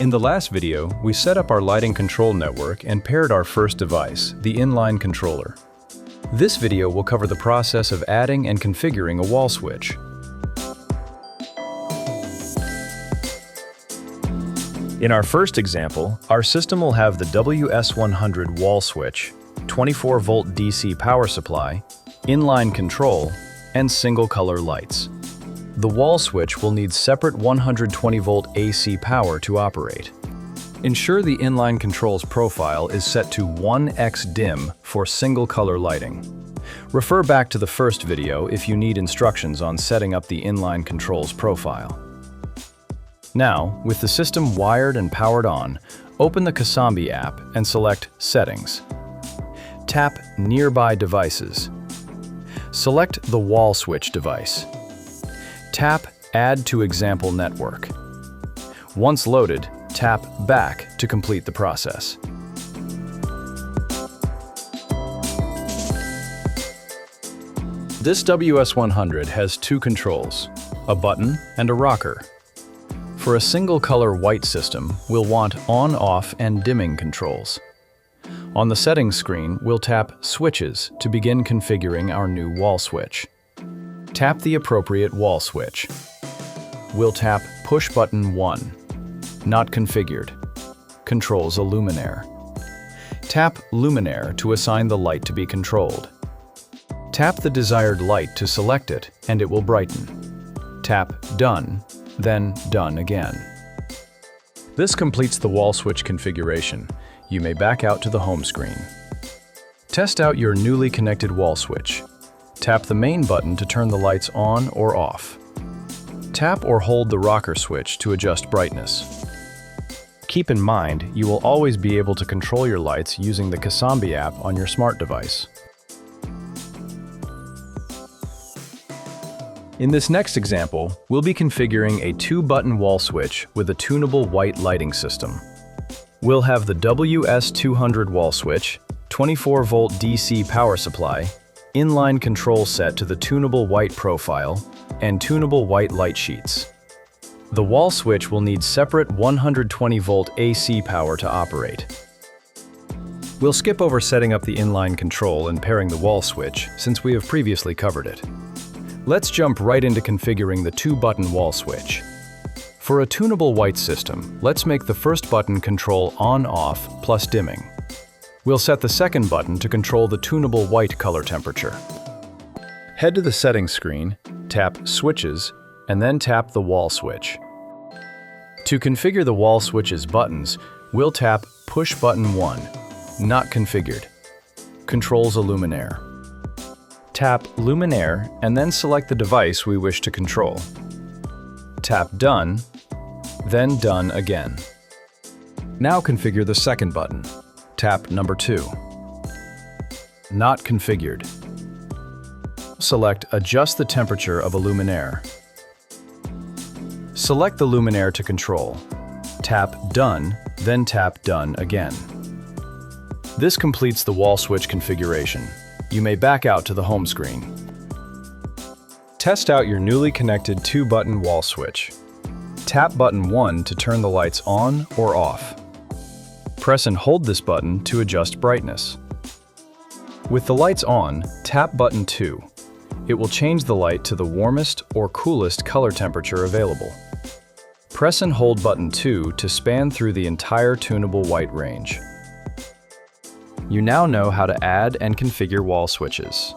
In the last video, we set up our lighting control network and paired our first device, the inline controller. This video will cover the process of adding and configuring a wall switch. In our first example, our system will have the WS100 wall switch, 24-volt DC power supply, inline control, and single-color lights. The wall switch will need separate 120-volt AC power to operate. Ensure the inline control's profile is set to 1x dim for single-color lighting. Refer back to the first video if you need instructions on setting up the inline control's profile. Now, with the system wired and powered on, open the Casambi app and select Settings. Tap Nearby Devices. Select the wall switch device. Tap Add to Example Network. Once loaded, tap Back to complete the process. This WS100 has two controls, a button and a rocker. For a single-color white system, we'll want on-off and dimming controls. On the settings screen, we'll tap Switches to begin configuring our new wall switch. Tap the appropriate wall switch. We'll tap Push Button 1. Not configured. Controls a luminaire. Tap Luminaire to assign the light to be controlled. Tap the desired light to select it, and it will brighten. Tap Done, then Done again. This completes the wall switch configuration. You may back out to the home screen. Test out your newly connected wall switch. Tap the main button to turn the lights on or off. Tap or hold the rocker switch to adjust brightness. Keep in mind, you will always be able to control your lights using the Casambi app on your smart device. In this next example, we'll be configuring a 2-button wall switch with a tunable white lighting system. We'll have the WS200 wall switch, 24-volt DC power supply, inline control set to the tunable white profile, and tunable white light sheets. The wall switch will need separate 120-volt AC power to operate. We'll skip over setting up the inline control and pairing the wall switch, since we have previously covered it. Let's jump right into configuring the 2-button wall switch. For a tunable white system, let's make the first button control on-off plus dimming. We'll set the second button to control the tunable white color temperature. Head to the settings screen, tap Switches, and then tap the wall switch. To configure the wall switch's buttons, we'll tap Push Button 1, Not configured. Controls a luminaire. Tap Luminaire and then select the device we wish to control. Tap Done, then Done again. Now configure the second button. Tap number 2. Not configured. Select Adjust the temperature of a luminaire. Select the luminaire to control. Tap Done, then tap Done again. This completes the wall switch configuration. You may back out to the home screen. Test out your newly connected 2-button wall switch. Tap button 1 to turn the lights on or off. Press and hold this button to adjust brightness. With the lights on, tap button 2. It will change the light to the warmest or coolest color temperature available. Press and hold button 2 to span through the entire tunable white range. You now know how to add and configure wall switches.